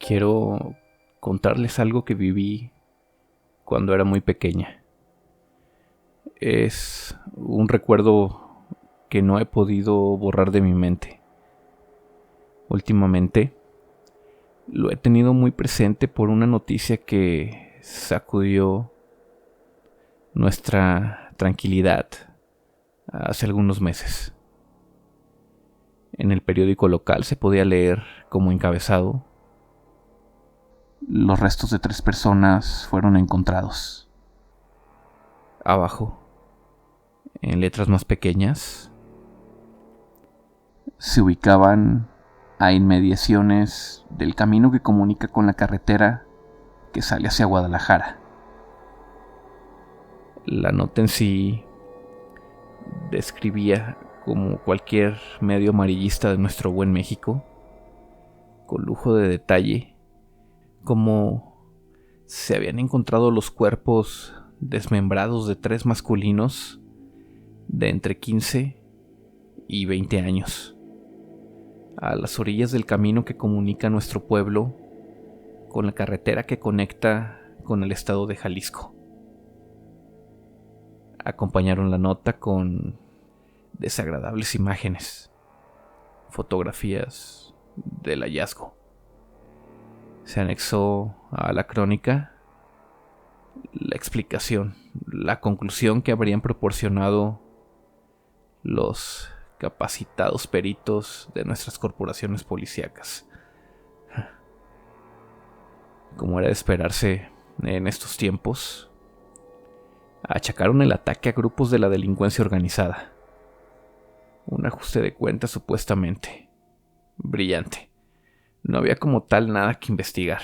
quiero contarles algo que viví cuando era muy pequeña. Es un recuerdo que no he podido borrar de mi mente. Últimamente lo he tenido muy presente por una noticia que sacudió nuestra tranquilidad hace algunos meses. En el periódico local se podía leer como encabezado: los restos de 3 personas fueron encontrados. Abajo, en letras más pequeñas, se ubicaban a inmediaciones del camino que comunica con la carretera que sale hacia Guadalajara. La nota en sí describía, como cualquier medio amarillista de nuestro buen México, con lujo de detalle, cómo se habían encontrado los cuerpos desmembrados de 3 masculinos de entre 15 y 20 años, a las orillas del camino que comunica nuestro pueblo con la carretera que conecta con el estado de Jalisco. Acompañaron la nota con desagradables imágenes, fotografías del hallazgo. Se anexó a la crónica la explicación, la conclusión que habrían proporcionado los capacitados peritos de nuestras corporaciones policíacas. Como era de esperarse en estos tiempos, achacaron el ataque a grupos de la delincuencia organizada. Un ajuste de cuentas supuestamente brillante. No había como tal nada que investigar.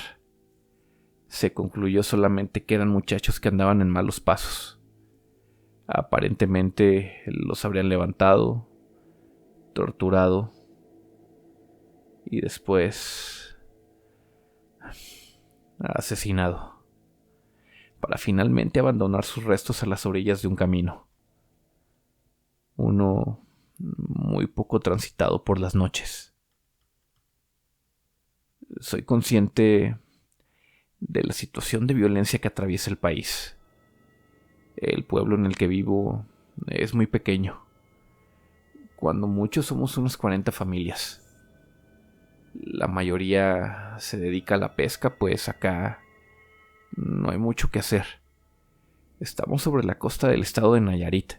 Se concluyó solamente que eran muchachos que andaban en malos pasos. Aparentemente los habrían levantado, torturado y después asesinado, para finalmente abandonar sus restos a las orillas de un camino. Uno muy poco transitado por las noches. Soy consciente de la situación de violencia que atraviesa el país. El pueblo en el que vivo es muy pequeño. Cuando mucho somos unas 40 familias. La mayoría se dedica a la pesca, pues acá no hay mucho que hacer. Estamos sobre la costa del estado de Nayarit.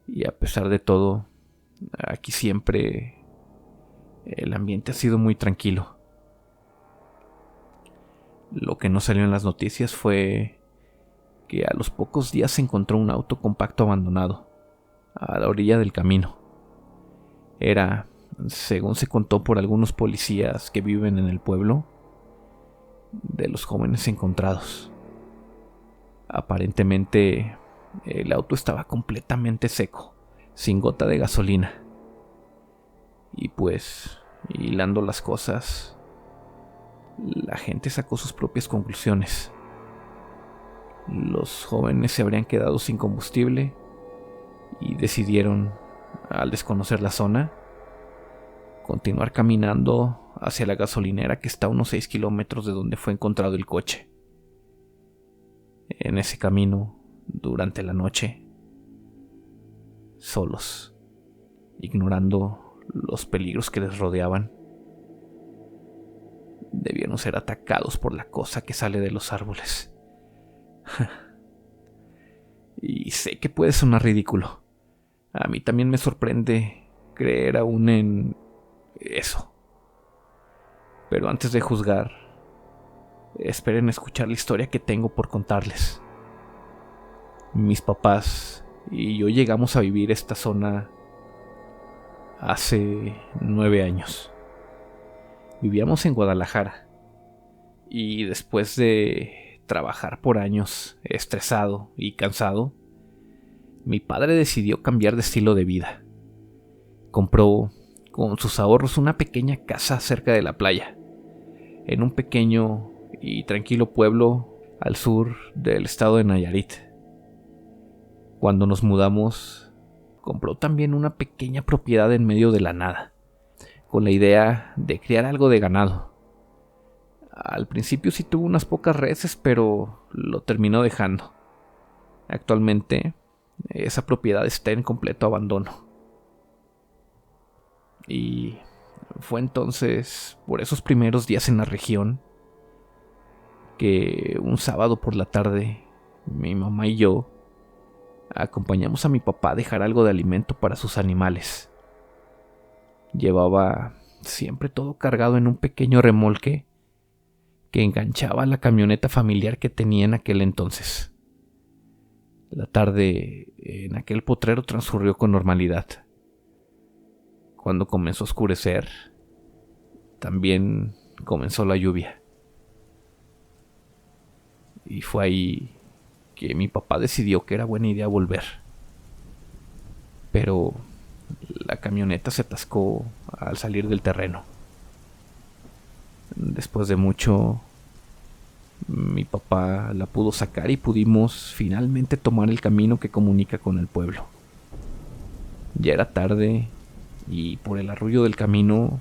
Y a pesar de todo, aquí siempre el ambiente ha sido muy tranquilo. Lo que no salió en las noticias fue que a los pocos días se encontró un auto compacto abandonado a la orilla del camino. Era, según se contó por algunos policías que viven en el pueblo, de los jóvenes encontrados. Aparentemente el auto estaba completamente seco, sin gota de gasolina. Y pues, hilando las cosas, la gente sacó sus propias conclusiones. Los jóvenes se habrían quedado sin combustible y decidieron, al desconocer la zona, continuar caminando hacia la gasolinera que está a unos 6 kilómetros de donde fue encontrado el coche. En ese camino, durante la noche, solos, ignorando los peligros que les rodeaban, debieron ser atacados por la cosa que sale de los árboles. Y sé que puede sonar ridículo. A mí también me sorprende creer aún en eso. Pero antes de juzgar, esperen escuchar la historia que tengo por contarles. Mis papás y yo llegamos a vivir esta zona hace 9 años. Vivíamos en Guadalajara y después de trabajar por años, estresado y cansado, mi padre decidió cambiar de estilo de vida. Compró con sus ahorros una pequeña casa cerca de la playa, en un pequeño y tranquilo pueblo al sur del estado de Nayarit. Cuando nos mudamos, compró también una pequeña propiedad en medio de la nada, con la idea de criar algo de ganado. Al principio sí tuvo unas pocas reses, pero lo terminó dejando. Actualmente, esa propiedad está en completo abandono. Y fue entonces, por esos primeros días en la región, que un sábado por la tarde, mi mamá y yo acompañamos a mi papá a dejar algo de alimento para sus animales. Llevaba siempre todo cargado en un pequeño remolque que enganchaba a la camioneta familiar que tenía en aquel entonces. La tarde en aquel potrero transcurrió con normalidad. Cuando comenzó a oscurecer, también comenzó la lluvia. Y fue ahí que mi papá decidió que era buena idea volver. Pero la camioneta se atascó al salir del terreno. Después de mucho, mi papá la pudo sacar y pudimos finalmente tomar el camino que comunica con el pueblo. Ya era tarde y por el arrullo del camino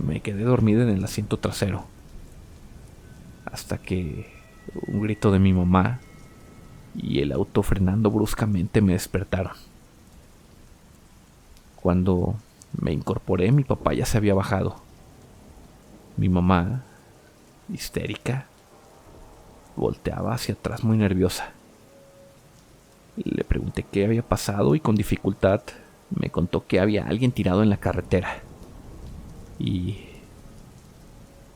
me quedé dormido en el asiento trasero. Hasta que un grito de mi mamá y el auto frenando bruscamente me despertaron. Cuando me incorporé, mi papá ya se había bajado. Mi mamá, histérica, volteaba hacia atrás muy nerviosa. Le pregunté qué había pasado y con dificultad me contó que había alguien tirado en la carretera y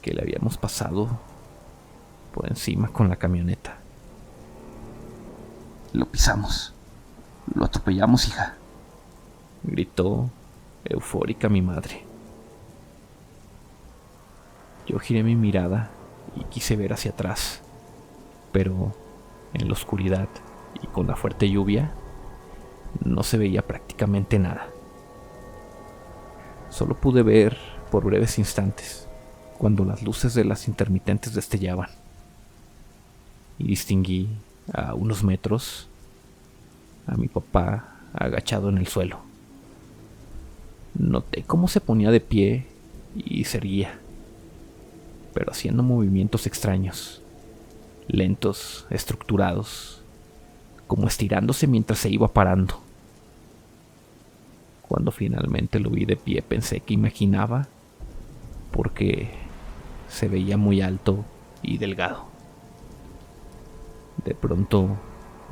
que le habíamos pasado por encima con la camioneta. Lo pisamos. Lo atropellamos, hija, gritó eufórica mi madre. Yo giré mi mirada y quise ver hacia atrás, pero en la oscuridad y con la fuerte lluvia no se veía prácticamente nada. Solo pude ver por breves instantes cuando las luces de las intermitentes destellaban y distinguí a unos metros a mi papá agachado en el suelo. Noté cómo se ponía de pie y se erguía, pero haciendo movimientos extraños, lentos, estructurados, como estirándose mientras se iba parando. Cuando finalmente lo vi de pie pensé que imaginaba, porque se veía muy alto y delgado. De pronto,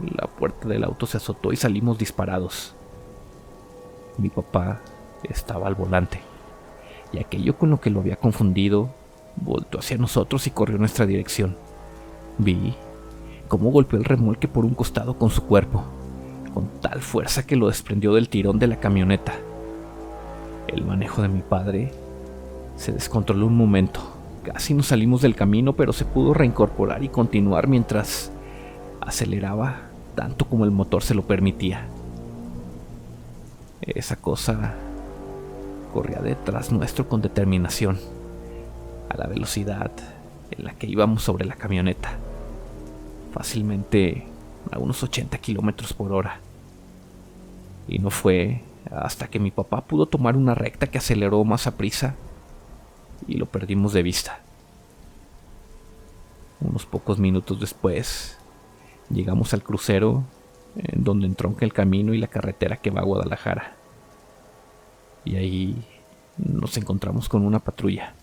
la puerta del auto se azotó y salimos disparados. Mi papá estaba al volante, y aquello con lo que lo había confundido voltó hacia nosotros y corrió en nuestra dirección. Vi cómo golpeó el remolque por un costado con su cuerpo, con tal fuerza que lo desprendió del tirón de la camioneta. El manejo de mi padre se descontroló un momento. Casi nos salimos del camino, pero se pudo reincorporar y continuar mientras aceleraba tanto como el motor se lo permitía. Esa cosa corría detrás nuestro con determinación, a la velocidad en la que íbamos sobre la camioneta, fácilmente a unos 80 kilómetros por hora. Y no fue hasta que mi papá pudo tomar una recta que aceleró más a prisa y lo perdimos de vista. Unos pocos minutos después, llegamos al crucero en donde entronca el camino y la carretera que va a Guadalajara. Y ahí nos encontramos con una patrulla.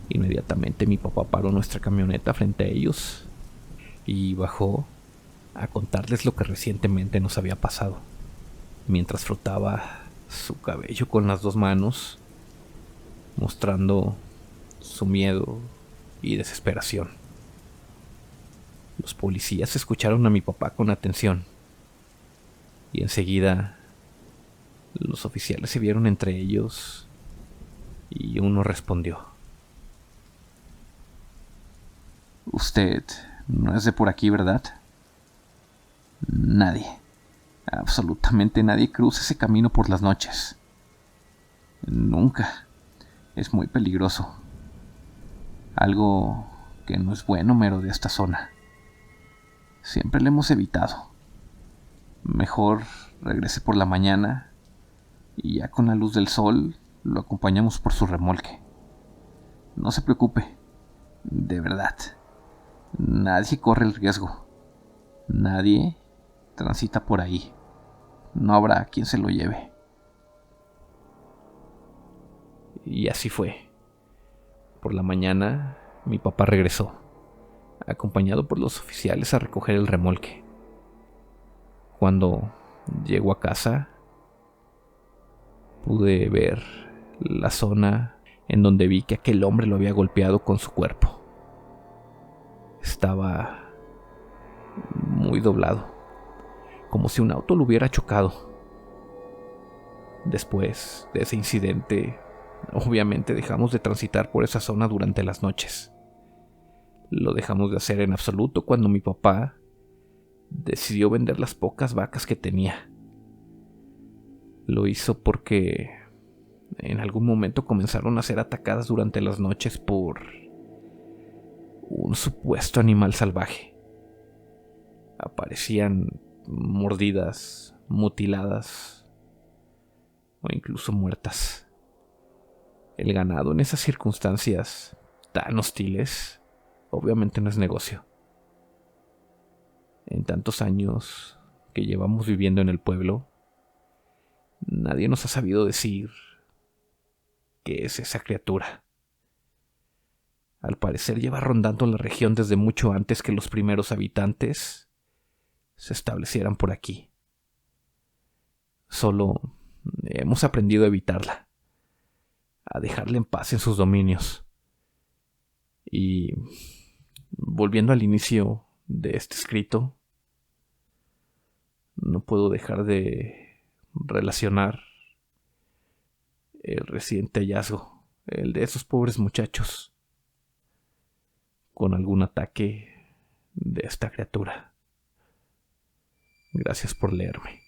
Inmediatamente mi papá paró nuestra camioneta frente a ellos y bajó a contarles lo que recientemente nos había pasado, mientras frotaba su cabello con las dos manos, mostrando su miedo y desesperación. Los policías escucharon a mi papá con atención y enseguida los oficiales se vieron entre ellos y uno respondió: usted no es de por aquí, ¿verdad? Nadie, absolutamente nadie cruza ese camino por las noches. Nunca. Es muy peligroso. Algo que no es bueno merodea esta zona. Siempre le hemos evitado. Mejor regrese por la mañana y ya con la luz del sol lo acompañamos por su remolque. No se preocupe, De verdad, nadie corre el riesgo. Nadie transita por ahí. No habrá quien se lo lleve. Y así fue. Por la mañana, mi papá regresó, acompañado por los oficiales a recoger el remolque. Cuando llegó a casa, pude ver la zona en donde vi que aquel hombre lo había golpeado con su cuerpo. Estaba muy doblado, como si un auto lo hubiera chocado. Después de ese incidente, obviamente dejamos de transitar por esa zona durante las noches. Lo dejamos de hacer en absoluto cuando mi papá decidió vender las pocas vacas que tenía. Lo hizo porque en algún momento comenzaron a ser atacadas durante las noches por un supuesto animal salvaje. Aparecían mordidas, mutiladas o incluso muertas. El ganado en esas circunstancias tan hostiles obviamente no es negocio. En tantos años que llevamos viviendo en el pueblo, nadie nos ha sabido decir qué es esa criatura. Al parecer lleva rondando la región desde mucho antes que los primeros habitantes se establecieran por aquí. Solo hemos aprendido a evitarla, a dejarla en paz en sus dominios. Y volviendo al inicio de este escrito, no puedo dejar de relacionar el reciente hallazgo, el de esos pobres muchachos, con algún ataque de esta criatura. Gracias por leerme.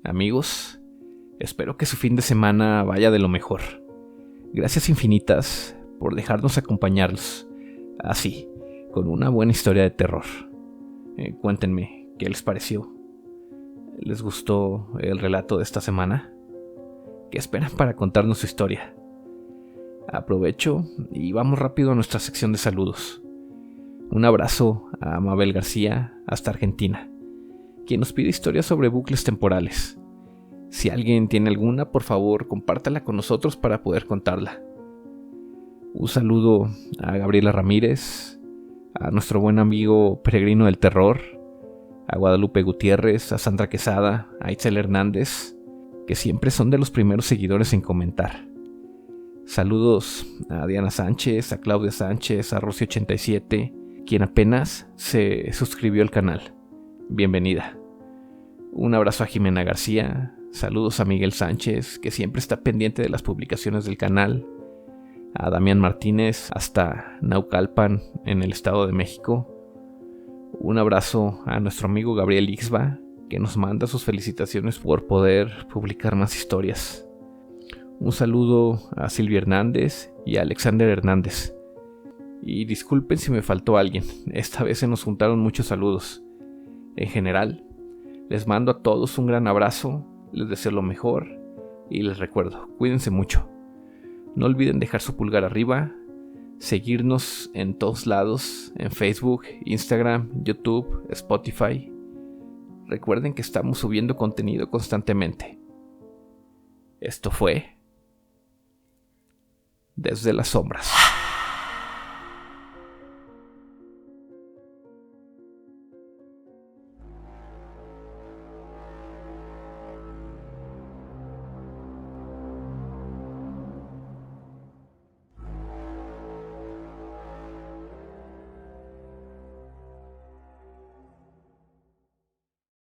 Amigos, espero que su fin de semana vaya de lo mejor. Gracias infinitas por dejarnos acompañarlos, así, con una buena historia de terror. Cuéntenme, ¿qué les pareció? ¿Les gustó el relato de esta semana? ¿Qué esperan para contarnos su historia? Aprovecho y vamos rápido a nuestra sección de saludos. Un abrazo a Mabel García hasta Argentina, quien nos pide historias sobre bucles temporales. Si alguien tiene alguna, por favor, compártala con nosotros para poder contarla. Un saludo a Gabriela Ramírez, a nuestro buen amigo Peregrino del Terror, a Guadalupe Gutiérrez, a Sandra Quesada, a Itzel Hernández, que siempre son de los primeros seguidores en comentar. Saludos a Diana Sánchez, a Claudia Sánchez, a Rosy87, quien apenas se suscribió al canal. Bienvenida. Un abrazo a Jimena García, saludos a Miguel Sánchez, que siempre está pendiente de las publicaciones del canal, a Damián Martínez hasta Naucalpan, en el Estado de México. Un abrazo a nuestro amigo Gabriel Ixba, que nos manda sus felicitaciones por poder publicar más historias. Un saludo a Silvia Hernández y a Alexander Hernández. Y disculpen si me faltó alguien, esta vez se nos juntaron muchos saludos. En general, les mando a todos un gran abrazo, les deseo lo mejor y les recuerdo, cuídense mucho. No olviden dejar su pulgar arriba, seguirnos en todos lados, en Facebook, Instagram, YouTube, Spotify. Recuerden que estamos subiendo contenido constantemente. Esto fue Desde las Sombras.